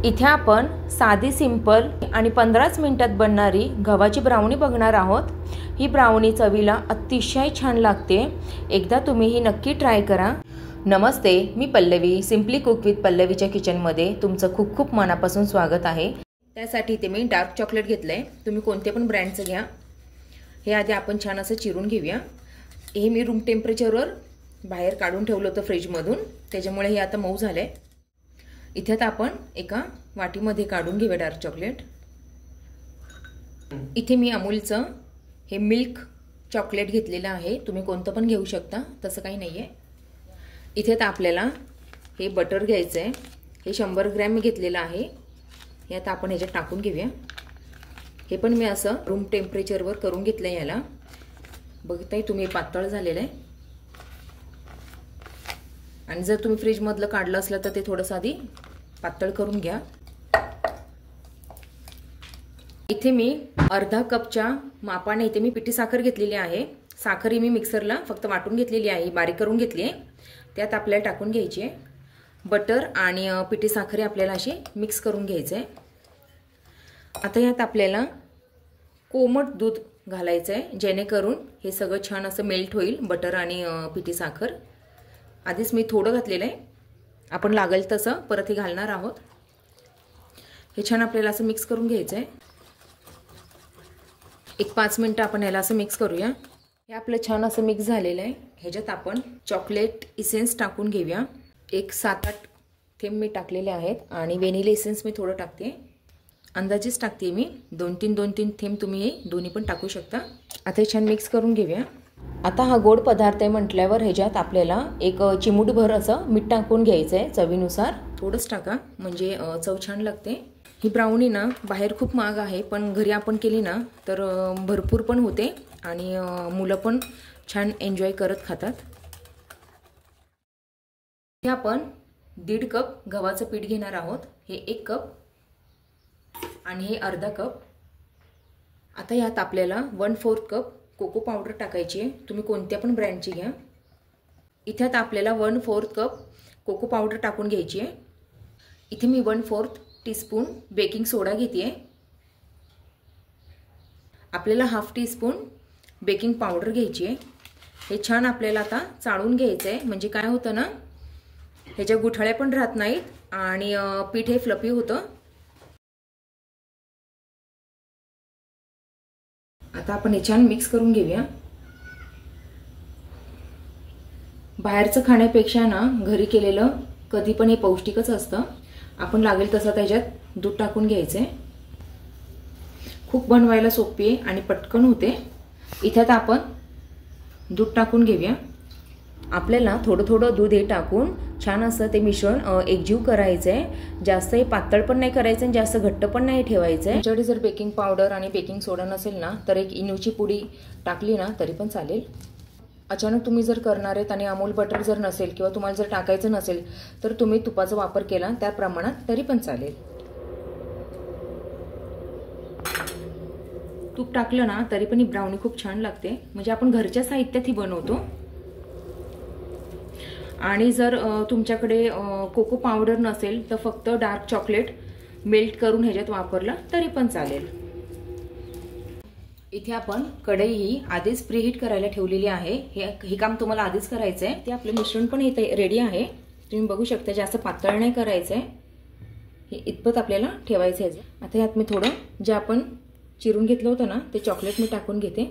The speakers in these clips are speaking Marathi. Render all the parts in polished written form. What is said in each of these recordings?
इथे आपण साधी सिंपल आणि 15 मिनिटात बनणारी गव्हाची ब्राउनी बघणार आहोत। ही ब्राउनी चवीला अतिशय छान लागते। एकदा तुम्ही ही नक्की ट्राय करा। नमस्ते, मी पल्लवी, सिम्पली कुक विथ पल्लवीच्या किचनमध्ये तुमचं खूप खूप मनापासून स्वागत आहे। त्यासाठी इथे मी डार्क चॉकलेट घेतलंय, तुम्ही कोणते पण ब्रँडचं घ्या। हे आधी आपण छान असं चिरून घेऊया। हे मी रूम टेम्परेचरवर बाहेर काढून ठेवलं होतं फ्रीजमधून, त्याच्यामुळे हे आता मऊ झालंय। इथे आता आपण एका वाटीमध्ये काढून घेऊया डार्क चॉकलेट। इथे मी अमूलचं हे मिल्क चॉकलेट घेतलेलं आहे, तुम्ही कोणतं पण घेऊ शकता, तसं काही नाहीये। इथे आता आपल्याला हे बटर घ्यायचं आहे, हे 100 ग्रॅम मी घेतलेलं आहे। हे आता आपण ह्याच्यात टाकून घेऊया। हे पण मी असं रूम टेम्परेचरवर करून घेतलंय। याला बघताय तुम्ही, पातळ झालेलं आहे। आणि जर तुम्ही फ्रीज मधलं काढलं असलं तर ते थोडंसं आधी पातळ करून घ्या। इथे मी अर्धा कपच्या मापाने इथे मी पिठी साखर घेतलेली आहे। साखर ही मी मिक्सरला फक्त वाटून घेतलेली आहे, बारीक करून घेतली आहे। त्यात आपल्याला टाकून घ्यायची आहे बटर आणि पिठी साखर आपल्याला अशी मिक्स करून घ्यायचं आहे। आता यात आपल्याला कोमट दूध घालायचं आहे, जेणेकरून हे सगळं छान असं मेल्ट होईल, बटर आणि पिठी साखर। आधीच मी थोडं घातलेलं आहे, आपण लागेल तसं परत हे घालणार आहोत। हे छान आपल्याला असं मिक्स करून घ्यायचं आहे। एक 5 मिनिटं आपण याला असं मिक्स करूया। हे आपलं छान असं मिक्स झालेलं आहे। ह्याच्यात आपण चॉकलेट इसेन्स टाकून घेऊया। एक 7-8 थेंब मी टाकलेले आहेत आणि व्हॅनिला इसेन्स मी थोडं टाकते, अंदाजेच टाकते मी। 2-3 थेंब तुम्ही हे दोन्ही पण टाकू शकता। आता हे छान मिक्स करून घेऊया। आता हा गोड पदार्थ आहे म्हटल्यावर ह्याच्यात आपल्याला एक चिमूटभर असं मीठ टाकून घ्यायचं आहे, चवीनुसार थोडंच टाका, म्हणजे चव छान लागते। ही ब्राउनी ना बाहेर खूप महाग आहे, पण घरी आपण केली ना तर भरपूर पण होते आणि मुलं पण छान एन्जॉय करत खातात। हे आपण 1.5 कप गव्हाचं पीठ घेणार आहोत, हे 1 कप आणि हे अर्धा कप। आता यात आपल्याला 1/4 कप कोको पावडर टाकायची आहे, तुम्ही कोणत्या पण ब्रँडची घ्या। इथे आता आपल्याला 1/4 कप कोको पावडर टाकून घ्यायची आहे। इथे मी 1/4 टीस्पून बेकिंग सोडा घेते। आपल्याला 1/2 टीस्पून बेकिंग पावडर घ्यायची आहे। हे छान आपल्याला आता चाळून घ्यायचं आहे, म्हणजे काय होतं ना, ह्याच्या गुठळ्या पण राहत नाहीत आणि पीठ हे फ्लफी होतं। आता आपण हे छान मिक्स करून घेऊया। बाहेरचं खाण्यापेक्षा ना घरी केलेलं कधी पण हे पौष्टिकच असतं। आपण लागेल तसं त्याच्यात दूध टाकून घ्यायचंय। खूप बनवायला सोपी आहे आणि पटकन होते। इथे आता आपण दूध टाकून घेऊया। आपल्याला थोडं थोडं दूध हे टाकून छान असं ते मिश्रण एकजीव करायचं आहे। जास्त हे पातळ पण नाही करायचं आणि जास्त घट्ट पण नाही ठेवायचं आहे। तुमच्याकडे जर बेकिंग पावडर आणि बेकिंग सोडा नसेल ना तर एक इनोची पुडी टाकली ना तरी पण चालेल। अचानक तुम्ही जर करणार आहेत आणि अमूल बटर जर नसेल किंवा तुम्हाला जर टाकायचं नसेल तर तुम्ही तुपाचा वापर केला त्या प्रमाणात तरी पण चालेल। तूप टाकलं ना तरी पण ही ब्राउनी खूप छान लागते, म्हणजे आपण घरच्या साहित्यात ही बनवतो। आणि जर तुमच्याकडे कोको पावडर नसेल तर फक्त डार्क चॉकलेट मेल्ट करून ह्याच्यात वापरला तरी पण चालेल। इथे आपण कढई ही आधीच प्रीहीट करायला ठेवलेली आहे। हे काम तुम्हाला आधीच करायचं आहे। ते आपलं मिश्रण पण इथे रेडी आहे, तुम्ही बघू शकता। जास्त पातळ नाही करायचं आहे, हे इतपत आपल्याला ठेवायचं आहे। आता यात मी थोडं जे आपण चिरून घेतलं होतं ना ते चॉकलेट मी टाकून घेते।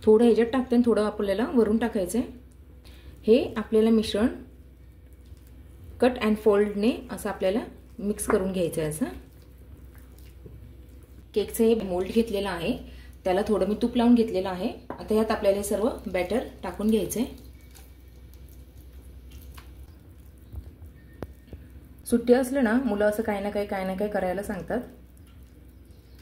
थोडं ह्याच्यात टाकते आणि थोडं आपल्याला वरून टाकायचं आहे। हे आपल्याला मिश्रण कट अँड फोल्डने असं आपल्याला मिक्स करून घ्यायचं आहे। असं केकचं हे मोल्ड घेतलेलं आहे, त्याला थोडं मी तूप लावून घेतलेलं आहे। आता यात आपल्याला हे सर्व बॅटर टाकून घ्यायचंय। सुट्टी असलं ना मुलं असं काही ना काही करायला सांगतात,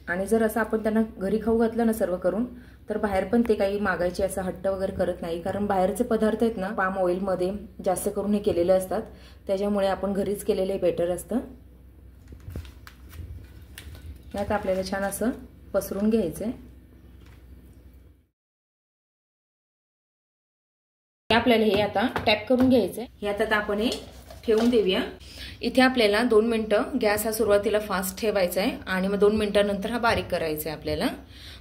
आणि जर असं आपण त्यांना घरी खाऊ घातलं ना सर्व करून तर बाहेर पण ते काही मागायचे असं हट्ट वगैरे करत नाही, कारण बाहेरचे पदार्थ आहेत ना पाम ऑइल मध्ये जास्त करून हे केलेले असतात, त्याच्यामुळे आपण घरीच केलेले बेटर असतं। यात आपल्याला छान असं पसरून घ्यायचंय। आपल्याला हे आता टॅप करून घ्यायचंय। यात आता आपण हे ठेवून देऊया। इथे आपल्याला 2 मिनिटं गॅस हा सुरुवातीला फास्ट ठेवायचा आहे आणि मग 2 मिनिटांनंतर हा बारीक करायचा आहे आपल्याला।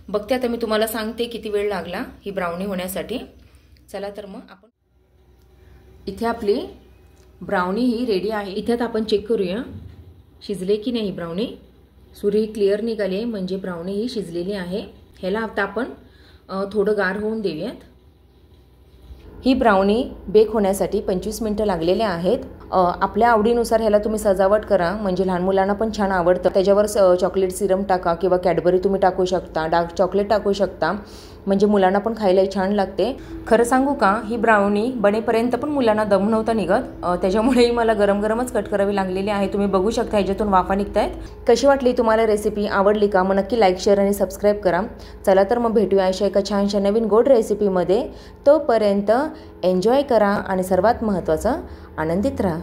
बघते आता मी तुम्हाला सांगते किती वेळ लागला ही ब्राउनी होण्यासाठी। चला तर मग आपण इथे आपली ब्राउनी ही रेडी आहे। इथे आता आपण चेक करूया शिजले की नाही ब्राउनी। सुरी क्लिअर निघाली म्हणजे ब्राउनी ही शिजलेली आहे। ह्याला आता आपण थोडं गार होऊन देऊयात। ही ब्राउनी बेक होण्यासाठी 25 मिनिटं लागलेले आहेत। आपल्या आवडीनुसार ह्याला तुम्ही सजावट करा म्हणजे लहान मुलांना पण छान आवडतं। त्याच्यावर चॉकलेट सिरम टाका किंवा कॅडबरी तुम्ही टाकू शकता, डार्क चॉकलेट टाकू शकता म्हणजे मुलांना पण खायला छान लागते। खरं सांगू का ही ब्राउनी बनेपर्यंत पण मुलांना दम नव्हता निघत, त्याच्यामुळेही मला गरम गरमच कट करावी लागलेली आहे। तुम्ही बघू शकता ह्याच्यातून वाफा निघतायत। कशी वाटली तुम्हाला रेसिपी, आवडली का? मग नक्की लाईक शेअर आणि सबस्क्राईब करा। चला तर मग भेटूया अशा एका छानशा नवीन गोड रेसिपीमध्ये। तोपर्यंत एन्जॉय करा आणि सर्वात महत्त्वाचं आनंदित राहा।